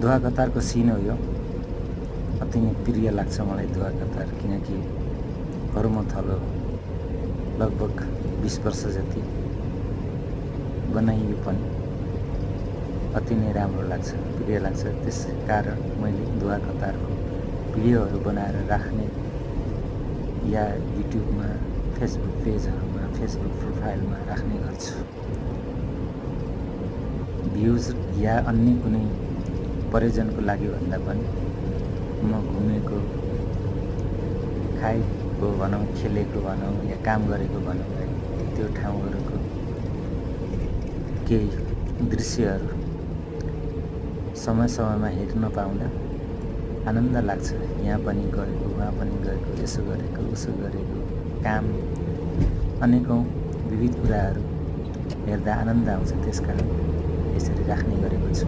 धुवा कतारको सिन हो यो। अति नै प्रिय लाग्छ मलाई धुवा कतार, किनकि घरमा थलो लगभग 20 वर्ष जति बनाइयो पनि अति नै राम्रो लाग्छ, प्रिय लाग्छ। त्यस कारण मैले धुवा कतारको भिडियोहरू बनाएर राख्ने या युट्युबमा, फेसबुक पेजहरूमा, फेसबुक प्रोफाइलमा राख्ने गर्छु। भ्युज या अन्य कुनै प्रयोजनको लागि भन्दा पनि म घुमेको, खाएको भनौँ, खेलेको भनौँ या काम गरेको भनौँ है, त्यो ठाउँहरूको केही दृश्यहरू समय समयमा हेर्न पाउँदा आनन्द लाग्छ। यहाँ पनि गएको, वहाँ पनि गएको, यसो गरेको, उसो गरेको, काम, अनेकौँ विविध कुराहरू हेर्दा आनन्द आउँछ। त्यसकारण यसरी राख्ने गरेको छु।